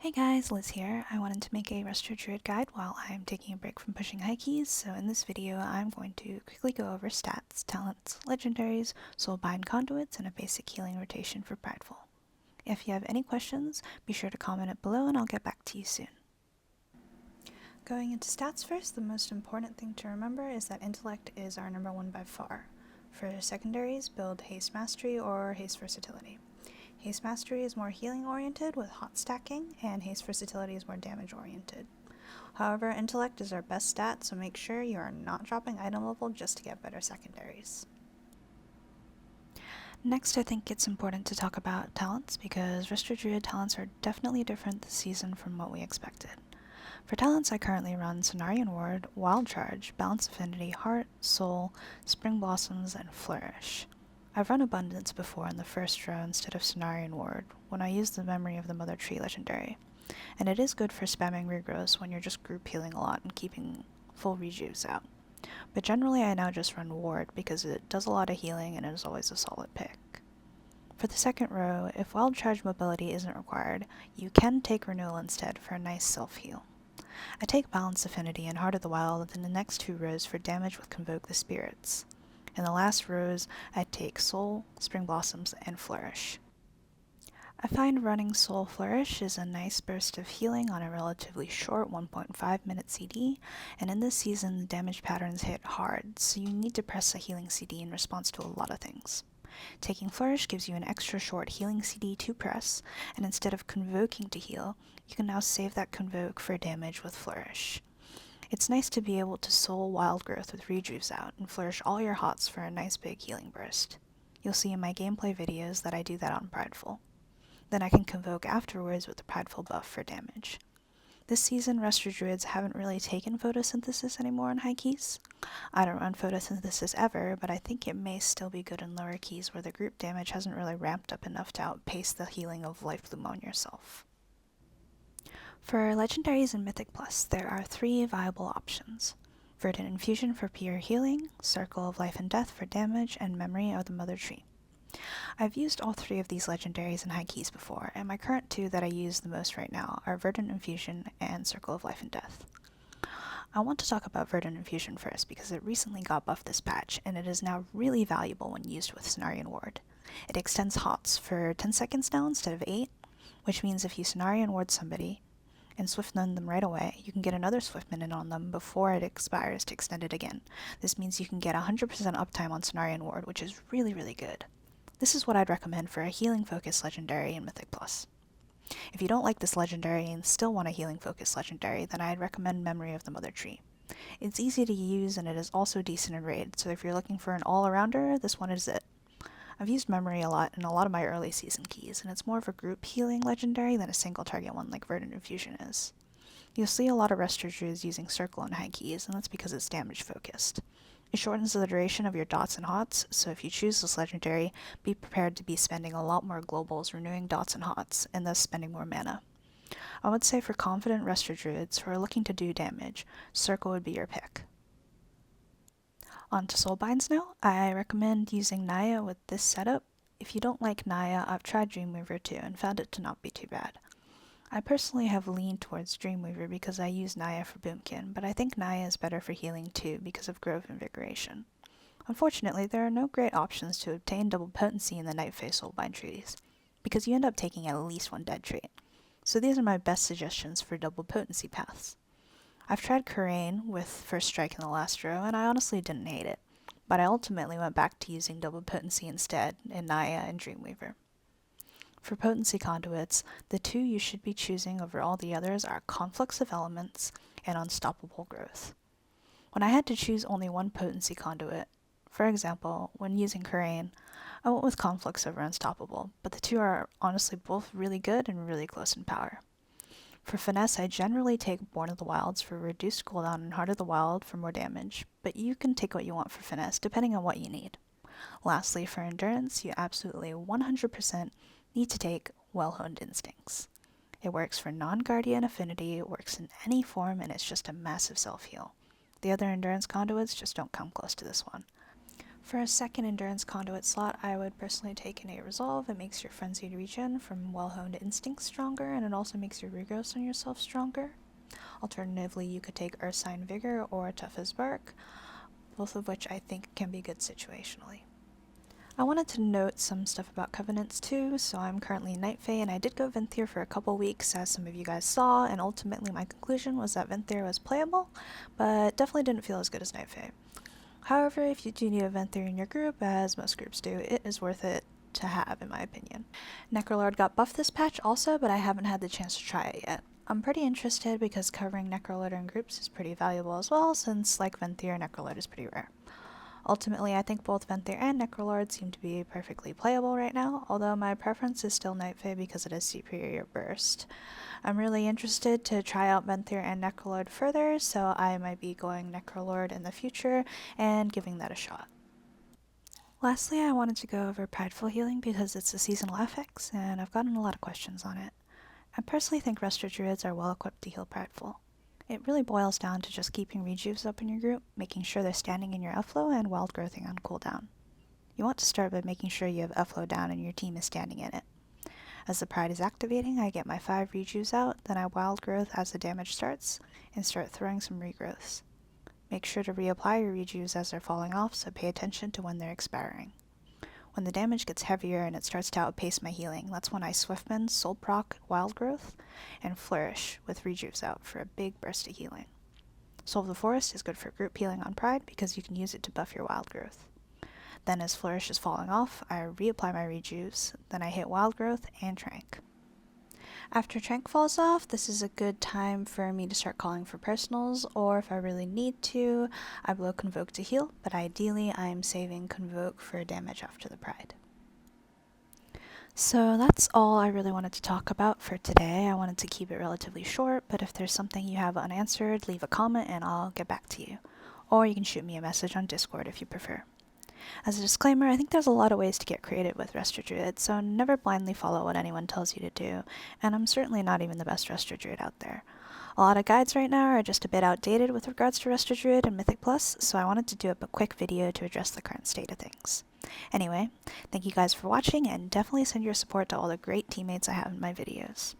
Hey guys, Liz here. I wanted to make a Resto Druid guide while I'm taking a break from pushing high keys, so in this video I'm going to quickly go over stats, talents, legendaries, soulbind conduits, and a basic healing rotation for Prideful. If you have any questions, be sure to comment it below and I'll get back to you soon. Going into stats first, the most important thing to remember is that intellect is our number one by far. For secondaries, build haste mastery or haste versatility. Haste Mastery is more healing oriented with hot stacking, and Haste Versatility is more damage oriented. However, Intellect is our best stat, so make sure you are not dropping item level just to get better secondaries. Next, I think it's important to talk about talents, because Resto Druid talents are definitely different this season from what we expected. For talents, I currently run Cenarian Ward, Wild Charge, Balance Affinity, Heart, Soul, Spring Blossoms, and Flourish. I've run Abundance before in the first row instead of Cenarian Ward, when I used the Memory of the Mother Tree legendary, and it is good for spamming regrowths when you're just group healing a lot and keeping full rejuves out. But generally I now just run Ward because it does a lot of healing and it is always a solid pick. For the second row, if Wild Charge mobility isn't required, you can take Renewal instead for a nice self-heal. I take Balance Affinity and Heart of the Wild in the next two rows for damage with Convoke the Spirits. In the last rows, I take Soul, Spring Blossoms, and Flourish. I find running Soul Flourish is a nice burst of healing on a relatively short 1.5 minute CD, and in this season the damage patterns hit hard, so you need to press a healing CD in response to a lot of things. Taking Flourish gives you an extra short healing CD to press, and instead of convoking to heal, you can now save that convoke for damage with Flourish. It's nice to be able to Soul Wild Growth with rejuves out and flourish all your hots for a nice big healing burst. You'll see in my gameplay videos that I do that on Prideful. Then I can convoke afterwards with the Prideful buff for damage. This season, Resto Druids haven't really taken photosynthesis anymore in high keys. I don't run photosynthesis ever, but I think it may still be good in lower keys where the group damage hasn't really ramped up enough to outpace the healing of Life Bloom on yourself. For Legendaries and Mythic Plus, there are three viable options. Verdant Infusion for pure healing, Circle of Life and Death for damage, and Memory of the Mother Tree. I've used all three of these Legendaries in high keys before, and my current two that I use the most right now are Verdant Infusion and Circle of Life and Death. I want to talk about Verdant Infusion first because it recently got buffed this patch, and it is now really valuable when used with Cenarian Ward. It extends HOTS for 10 seconds now instead of 8, which means if you Cenarian Ward somebody, and Swift Nun them right away, you can get another Swift Minute on them before it expires to extend it again. This means you can get 100% uptime on Cenarian Ward, which is really, really good. This is what I'd recommend for a healing-focused legendary in Mythic Plus. If you don't like this legendary and still want a healing-focused legendary, then I'd recommend Memory of the Mother Tree. It's easy to use and it is also decent in raid, so if you're looking for an all-arounder, this one is it. I've used Memory a lot in a lot of my early season keys, and it's more of a group healing legendary than a single target one like Verdant Infusion is. You'll see a lot of Resto Druids using Circle in high keys, and that's because it's damage focused. It shortens the duration of your dots and hots, so if you choose this legendary, be prepared to be spending a lot more globals renewing dots and hots, and thus spending more mana. I would say for confident Resto Druids who are looking to do damage, Circle would be your pick. On to Soulbinds now. I recommend using Naya with this setup. If you don't like Naya, I've tried Dreamweaver too and found it to not be too bad. I personally have leaned towards Dreamweaver because I use Naya for Boomkin, but I think Naya is better for healing too because of Grove Invigoration. Unfortunately, there are no great options to obtain double potency in the Night Phase Soulbind treaties, because you end up taking at least one dead trait. So these are my best suggestions for double potency paths. I've tried Karain with First Strike in the last row, and I honestly didn't hate it, but I ultimately went back to using double potency instead in Naya and Dreamweaver. For potency conduits, the two you should be choosing over all the others are Conflux of Elements and Unstoppable Growth. When I had to choose only one potency conduit, for example, when using Karain, I went with Conflux over Unstoppable, but the two are honestly both really good and really close in power. For Finesse, I generally take Born of the Wilds for reduced cooldown and Heart of the Wild for more damage, but you can take what you want for Finesse depending on what you need. Lastly, for Endurance, you absolutely 100% need to take Well-Honed Instincts. It works for non-Guardian affinity, it works in any form, and it's just a massive self-heal. The other Endurance conduits just don't come close to this one. For a second endurance conduit slot, I would personally take Innate Resolve. It makes your frenzied regen from well-honed instincts stronger, and it also makes your regrowths on yourself stronger. Alternatively, you could take Ursine Vigor or Tough as Bark, both of which I think can be good situationally. I wanted to note some stuff about Covenants too, so I'm currently Night Fae, and I did go Venthyr for a couple weeks, as some of you guys saw, and ultimately my conclusion was that Venthyr was playable, but definitely didn't feel as good as Night Fae. However, if you do need a Venthyr in your group, as most groups do, it is worth it to have, in my opinion. Necrolord got buffed this patch also, but I haven't had the chance to try it yet. I'm pretty interested because covering Necrolord in groups is pretty valuable as well, since, like Venthyr, Necrolord is pretty rare. Ultimately, I think both Venthyr and Necrolord seem to be perfectly playable right now, although my preference is still Night Fae because it has superior burst. I'm really interested to try out Venthyr and Necrolord further, so I might be going Necrolord in the future and giving that a shot. Lastly, I wanted to go over Prideful Healing because it's a seasonal affix, and I've gotten a lot of questions on it. I personally think Resto Druids are well equipped to heal Prideful. It really boils down to just keeping rejuves up in your group, making sure they're standing in your F-flow, and wild growthing on cooldown. You want to start by making sure you have F-flow down and your team is standing in it. As the Pride is activating, I get my 5 rejuves out, then I wild growth as the damage starts, and start throwing some regrowths. Make sure to reapply your rejuves as they're falling off, so pay attention to when they're expiring. When the damage gets heavier and it starts to outpace my healing, that's when I Swiftmend, Soul Proc, Wild Growth, and Flourish with rejuves out for a big burst of healing. Soul of the Forest is good for group healing on Pride because you can use it to buff your Wild Growth. Then as Flourish is falling off, I reapply my rejuves, then I hit Wild Growth and Trank. After Trank falls off, this is a good time for me to start calling for personals, or if I really need to, I blow Convoke to heal, but ideally I'm saving Convoke for damage after the Pride. So that's all I really wanted to talk about for today. I wanted to keep it relatively short, but if there's something you have unanswered, leave a comment and I'll get back to you. Or you can shoot me a message on Discord if you prefer. As a disclaimer, I think there's a lot of ways to get creative with Resto Druid, so never blindly follow what anyone tells you to do, and I'm certainly not even the best Resto Druid out there. A lot of guides right now are just a bit outdated with regards to Resto Druid and Mythic Plus, so I wanted to do up a quick video to address the current state of things. Anyway, thank you guys for watching, and definitely send your support to all the great teammates I have in my videos.